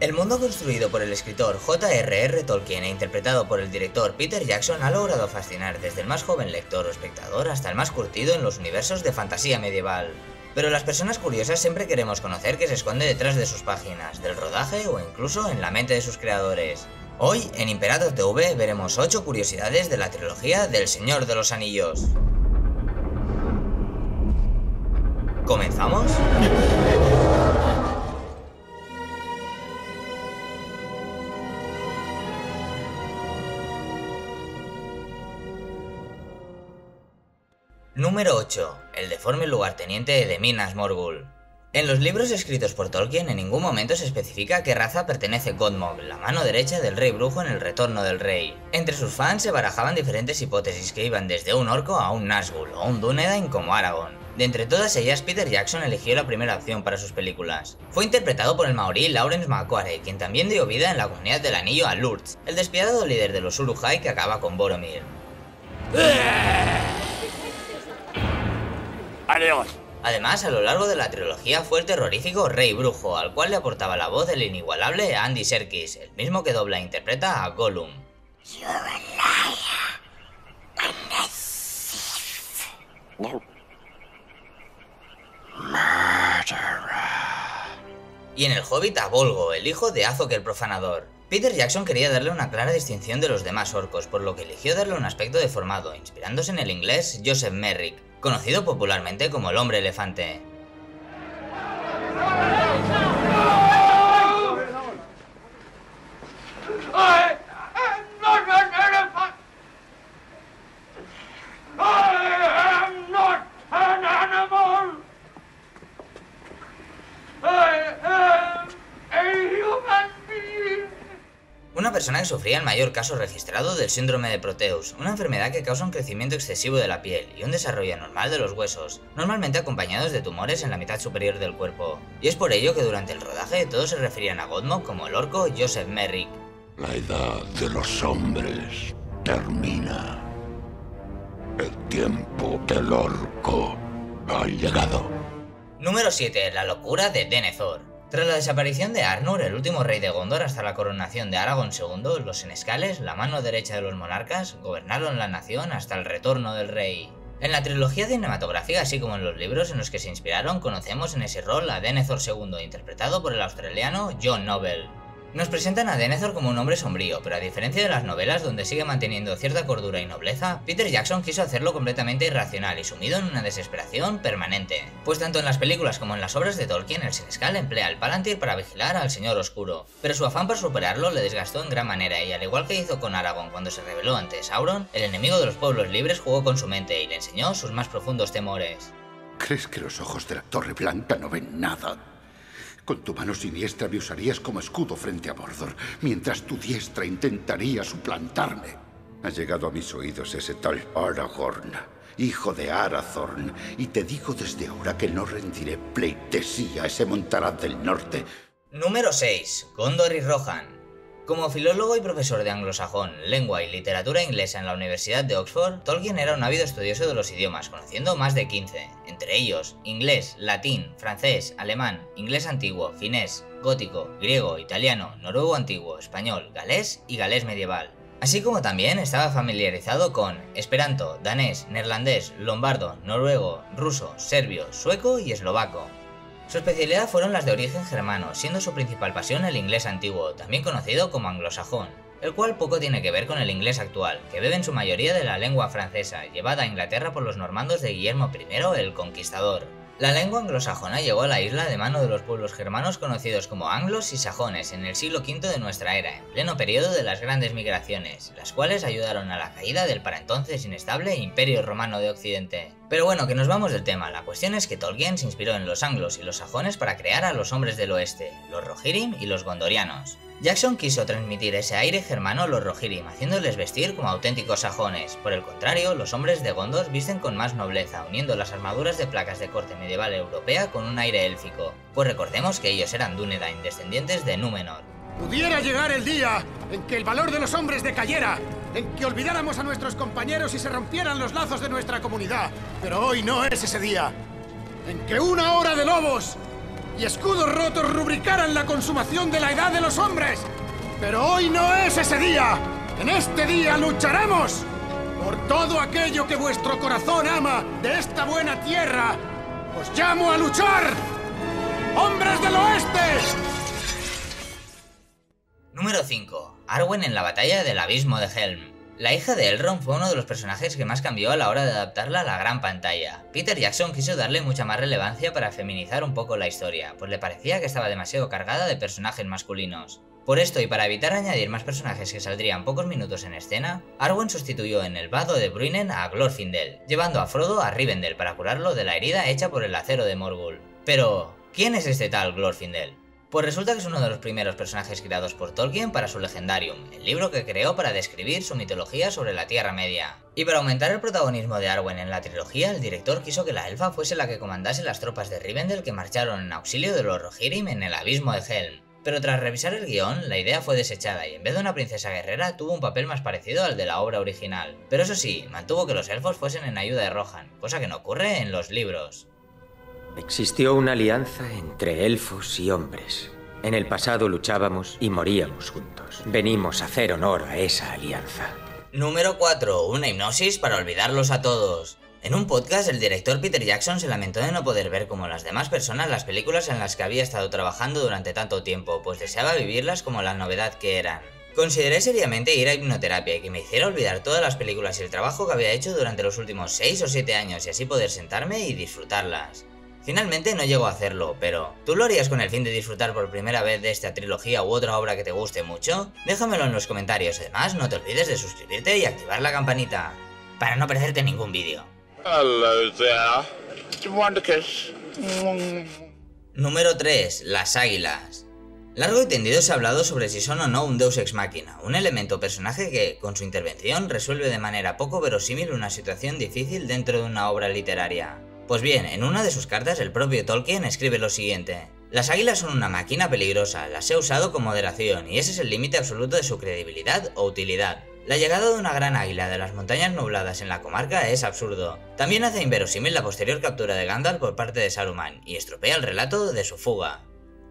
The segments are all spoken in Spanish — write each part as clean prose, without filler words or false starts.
El mundo construido por el escritor J.R.R. Tolkien e interpretado por el director Peter Jackson ha logrado fascinar desde el más joven lector o espectador hasta el más curtido en los universos de fantasía medieval. Pero las personas curiosas siempre queremos conocer qué se esconde detrás de sus páginas, del rodaje o incluso en la mente de sus creadores. Hoy, en Imperator TV, veremos 8 curiosidades de la trilogía del Señor de los Anillos. ¿Comenzamos? Número 8. El deforme lugarteniente de Minas Morgul. En los libros escritos por Tolkien en ningún momento se especifica a qué raza pertenece Godmog, la mano derecha del rey brujo en El Retorno del Rey. Entre sus fans se barajaban diferentes hipótesis que iban desde un orco a un Nazgûl o un Dúnedain como Aragorn. De entre todas ellas, Peter Jackson eligió la primera opción para sus películas. Fue interpretado por el maorí Lawrence Makware, quien también dio vida en la Comunidad del Anillo a Lurtz, el despiadado líder de los Uruk-hai que acaba con Boromir. Adiós. Además, a lo largo de la trilogía fue el terrorífico Rey Brujo, al cual le aportaba la voz el inigualable Andy Serkis, el mismo que dobla e interpreta a Gollum. You're a liar and a thief. No. Murderer. Y en El Hobbit a Bolgo, el hijo de Azog el Profanador. Peter Jackson quería darle una clara distinción de los demás orcos, por lo que eligió darle un aspecto deformado, inspirándose en el inglés Joseph Merrick, conocido popularmente como el Hombre Elefante. Una persona que sufría el mayor caso registrado del síndrome de Proteus, una enfermedad que causa un crecimiento excesivo de la piel y un desarrollo anormal de los huesos, normalmente acompañados de tumores en la mitad superior del cuerpo. Y es por ello que durante el rodaje todos se referían a Godmog como el orco Joseph Merrick. La edad de los hombres termina. El tiempo del orco ha llegado. Número 7. La locura de Denethor. Tras la desaparición de Arnur, el último rey de Gondor, hasta la coronación de Aragorn II, los senescales, la mano derecha de los monarcas, gobernaron la nación hasta el retorno del rey. En la trilogía cinematográfica, así como en los libros en los que se inspiraron, conocemos en ese rol a Denethor II, interpretado por el australiano John Noble. Nos presentan a Denethor como un hombre sombrío, pero a diferencia de las novelas donde sigue manteniendo cierta cordura y nobleza, Peter Jackson quiso hacerlo completamente irracional y sumido en una desesperación permanente. Pues tanto en las películas como en las obras de Tolkien, el senescal emplea el Palantir para vigilar al Señor Oscuro, pero su afán por superarlo le desgastó en gran manera y al igual que hizo con Aragorn cuando se rebeló ante Sauron, el enemigo de los pueblos libres jugó con su mente y le enseñó sus más profundos temores. ¿Crees que los ojos de la Torre Blanca no ven nada? Con tu mano siniestra me usarías como escudo frente a Mordor, mientras tu diestra intentaría suplantarme. Ha llegado a mis oídos ese tal Aragorn, hijo de Arathorn, y te digo desde ahora que no rendiré pleitesía a ese montaraz del norte. Número 6. Gondor y Rohan. Como filólogo y profesor de anglosajón, lengua y literatura inglesa en la Universidad de Oxford, Tolkien era un ávido estudioso de los idiomas, conociendo más de 15, entre ellos inglés, latín, francés, alemán, inglés antiguo, finés, gótico, griego, italiano, noruego antiguo, español, galés y galés medieval. Así como también estaba familiarizado con esperanto, danés, neerlandés, lombardo, noruego, ruso, serbio, sueco y eslovaco. Su especialidad fueron las de origen germano, siendo su principal pasión el inglés antiguo, también conocido como anglosajón, el cual poco tiene que ver con el inglés actual, que bebe en su mayoría de la lengua francesa, llevada a Inglaterra por los normandos de Guillermo I el Conquistador. La lengua anglosajona llegó a la isla de mano de los pueblos germanos conocidos como anglos y sajones en el siglo V de nuestra era, en pleno periodo de las grandes migraciones, las cuales ayudaron a la caída del para entonces inestable Imperio Romano de Occidente. Pero bueno, que nos vamos del tema, la cuestión es que Tolkien se inspiró en los anglos y los sajones para crear a los hombres del oeste, los Rohirrim y los gondorianos. Jackson quiso transmitir ese aire germano a los Rohirrim, haciéndoles vestir como auténticos sajones. Por el contrario, los hombres de Gondor visten con más nobleza, uniendo las armaduras de placas de corte medieval europea con un aire élfico. Pues recordemos que ellos eran Dúnedain, descendientes de Númenor. Pudiera llegar el día en que el valor de los hombres decayera, en que olvidáramos a nuestros compañeros y se rompieran los lazos de nuestra comunidad. Pero hoy no es ese día. En que una hora de lobos y escudos rotos rubricaran la consumación de la edad de los hombres. Pero hoy no es ese día. En este día lucharemos por todo aquello que vuestro corazón ama de esta buena tierra. ¡Os llamo a luchar! ¡Hombres del oeste! Número 5. Arwen en la batalla del abismo de Helm. La hija de Elrond fue uno de los personajes que más cambió a la hora de adaptarla a la gran pantalla. Peter Jackson quiso darle mucha más relevancia para feminizar un poco la historia, pues le parecía que estaba demasiado cargada de personajes masculinos. Por esto y para evitar añadir más personajes que saldrían pocos minutos en escena, Arwen sustituyó en el vado de Bruinen a Glorfindel, llevando a Frodo a Rivendell para curarlo de la herida hecha por el acero de Morgul. Pero, ¿quién es este tal Glorfindel? Pues resulta que es uno de los primeros personajes creados por Tolkien para su Legendarium, el libro que creó para describir su mitología sobre la Tierra Media. Y para aumentar el protagonismo de Arwen en la trilogía, el director quiso que la elfa fuese la que comandase las tropas de Rivendell que marcharon en auxilio de los Rohirrim en el abismo de Helm. Pero tras revisar el guión, la idea fue desechada y en vez de una princesa guerrera tuvo un papel más parecido al de la obra original. Pero eso sí, mantuvo que los elfos fuesen en ayuda de Rohan, cosa que no ocurre en los libros. Existió una alianza entre elfos y hombres. En el pasado luchábamos y moríamos juntos. Venimos a hacer honor a esa alianza. Número 4. Una hipnosis para olvidarlos a todos. En un podcast, el director Peter Jackson se lamentó de no poder ver como las demás personas las películas en las que había estado trabajando durante tanto tiempo, pues deseaba vivirlas como la novedad que eran. Consideré seriamente ir a hipnoterapia y que me hiciera olvidar todas las películas y el trabajo que había hecho durante los últimos 6 o 7 años y así poder sentarme y disfrutarlas. Finalmente no llegó a hacerlo, pero ¿tú lo harías con el fin de disfrutar por primera vez de esta trilogía u otra obra que te guste mucho? Déjamelo en los comentarios, además no te olvides de suscribirte y activar la campanita, para no perderte ningún vídeo. Hello there. Do you want a kiss? Número 3. Las águilas. Largo y tendido se ha hablado sobre si son o no un deus ex machina, un elemento o personaje que, con su intervención, resuelve de manera poco verosímil una situación difícil dentro de una obra literaria. Pues bien, en una de sus cartas el propio Tolkien escribe lo siguiente: las águilas son una máquina peligrosa, las he usado con moderación y ese es el límite absoluto de su credibilidad o utilidad. La llegada de una gran águila de las montañas nubladas en la comarca es absurdo. También hace inverosímil la posterior captura de Gandalf por parte de Saruman y estropea el relato de su fuga.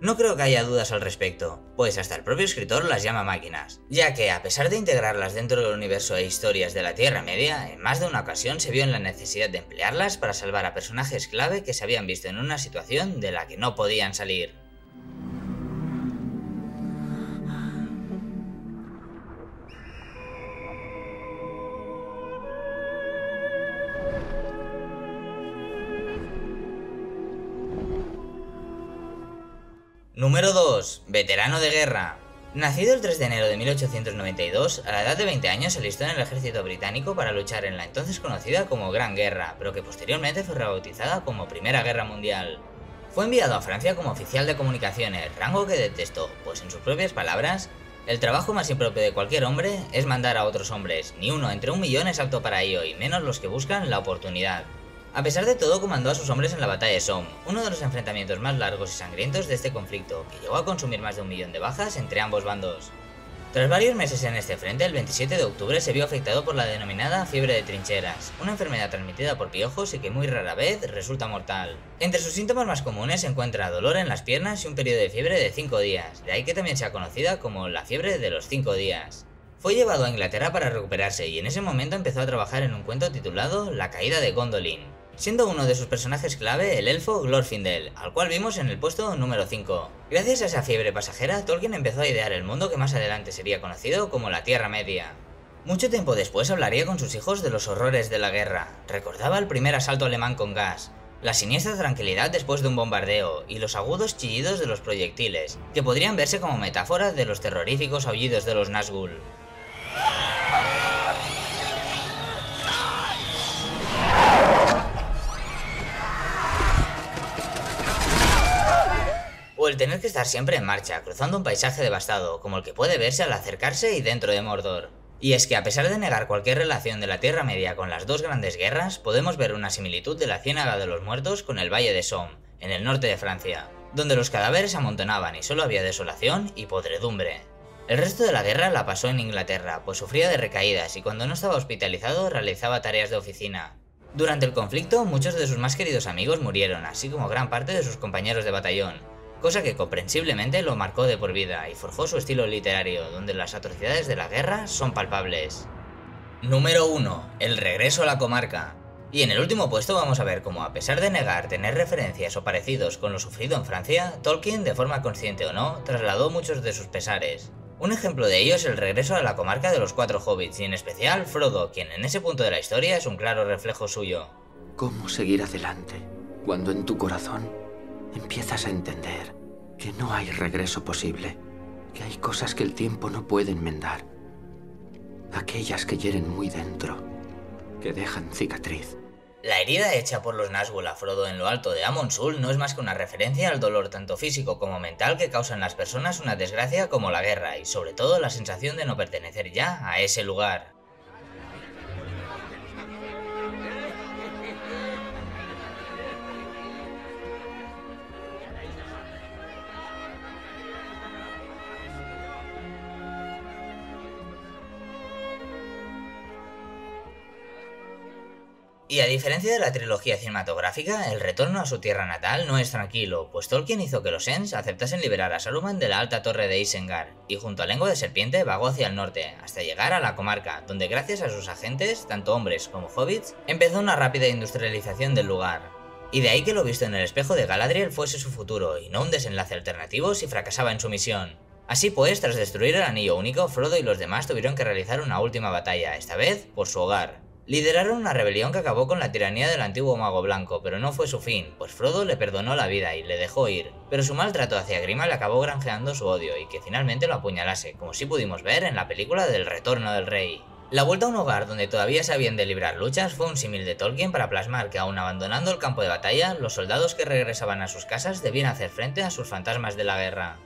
No creo que haya dudas al respecto, pues hasta el propio escritor las llama máquinas, ya que a pesar de integrarlas dentro del universo e historias de la Tierra Media, en más de una ocasión se vio en la necesidad de emplearlas para salvar a personajes clave que se habían visto en una situación de la que no podían salir. Número 2. Veterano de guerra. Nacido el 3 de enero de 1892, a la edad de 20 años se alistó en el ejército británico para luchar en la entonces conocida como Gran Guerra, pero que posteriormente fue rebautizada como Primera Guerra Mundial. Fue enviado a Francia como oficial de comunicaciones, rango que detestó, pues en sus propias palabras, el trabajo más impropio de cualquier hombre es mandar a otros hombres, ni uno entre 1.000.000 es apto para ello, y menos los que buscan la oportunidad. A pesar de todo, comandó a sus hombres en la batalla de Somme, uno de los enfrentamientos más largos y sangrientos de este conflicto, que llegó a consumir más de 1.000.000 de bajas entre ambos bandos. Tras varios meses en este frente, el 27 de octubre se vio afectado por la denominada fiebre de trincheras, una enfermedad transmitida por piojos y que muy rara vez resulta mortal. Entre sus síntomas más comunes se encuentra dolor en las piernas y un periodo de fiebre de 5 días, de ahí que también sea conocida como la fiebre de los 5 días. Fue llevado a Inglaterra para recuperarse y en ese momento empezó a trabajar en un cuento titulado La caída de Gondolin, siendo uno de sus personajes clave el elfo Glorfindel, al cual vimos en el puesto número 5. Gracias a esa fiebre pasajera, Tolkien empezó a idear el mundo que más adelante sería conocido como la Tierra Media. Mucho tiempo después hablaría con sus hijos de los horrores de la guerra, recordaba el primer asalto alemán con gas, la siniestra tranquilidad después de un bombardeo y los agudos chillidos de los proyectiles, que podrían verse como metáforas de los terroríficos aullidos de los Nazgûl. O el tener que estar siempre en marcha, cruzando un paisaje devastado, como el que puede verse al acercarse y dentro de Mordor. Y es que a pesar de negar cualquier relación de la Tierra Media con las dos grandes guerras, podemos ver una similitud de la Ciénaga de los Muertos con el Valle de Somme, en el norte de Francia, donde los cadáveres se amontonaban y solo había desolación y podredumbre. El resto de la guerra la pasó en Inglaterra, pues sufría de recaídas y cuando no estaba hospitalizado realizaba tareas de oficina. Durante el conflicto, muchos de sus más queridos amigos murieron, así como gran parte de sus compañeros de batallón, cosa que comprensiblemente lo marcó de por vida y forjó su estilo literario, donde las atrocidades de la guerra son palpables. Número 1. El regreso a la comarca. Y en el último puesto vamos a ver cómo, a pesar de negar tener referencias o parecidos con lo sufrido en Francia, Tolkien, de forma consciente o no, trasladó muchos de sus pesares. Un ejemplo de ello es el regreso a la comarca de los 4 hobbits, y en especial Frodo, quien en ese punto de la historia es un claro reflejo suyo. ¿Cómo seguir adelante cuando en tu corazón empiezas a entender que no hay regreso posible, que hay cosas que el tiempo no puede enmendar, aquellas que hieren muy dentro, que dejan cicatriz? La herida hecha por los Nazgûl a Frodo en lo alto de Amon Sul no es más que una referencia al dolor tanto físico como mental que causan las personas una desgracia como la guerra, y sobre todo la sensación de no pertenecer ya a ese lugar. Y a diferencia de la trilogía cinematográfica, el retorno a su tierra natal no es tranquilo, pues Tolkien hizo que los Ents aceptasen liberar a Saruman de la alta torre de Isengard, y junto a Lengua de Serpiente vagó hacia el norte, hasta llegar a la comarca, donde gracias a sus agentes, tanto hombres como hobbits, empezó una rápida industrialización del lugar. Y de ahí que lo visto en el espejo de Galadriel fuese su futuro, y no un desenlace alternativo si fracasaba en su misión. Así pues, tras destruir el Anillo Único, Frodo y los demás tuvieron que realizar una última batalla, esta vez por su hogar. Lideraron una rebelión que acabó con la tiranía del antiguo Mago Blanco, pero no fue su fin, pues Frodo le perdonó la vida y le dejó ir, pero su maltrato hacia Grima le acabó granjeando su odio y que finalmente lo apuñalase, como sí pudimos ver en la película del Retorno del Rey. La vuelta a un hogar donde todavía se habían de librar luchas fue un símil de Tolkien para plasmar que aún abandonando el campo de batalla, los soldados que regresaban a sus casas debían hacer frente a sus fantasmas de la guerra.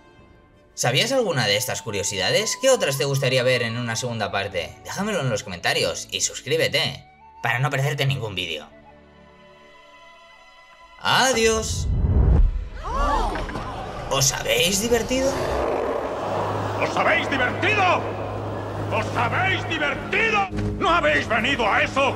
¿Sabías alguna de estas curiosidades? ¿Qué otras te gustaría ver en una segunda parte? Déjamelo en los comentarios y suscríbete para no perderte ningún vídeo. ¡Adiós! ¿Os habéis divertido? ¿Os habéis divertido? ¿Os habéis divertido? ¿No habéis venido a eso?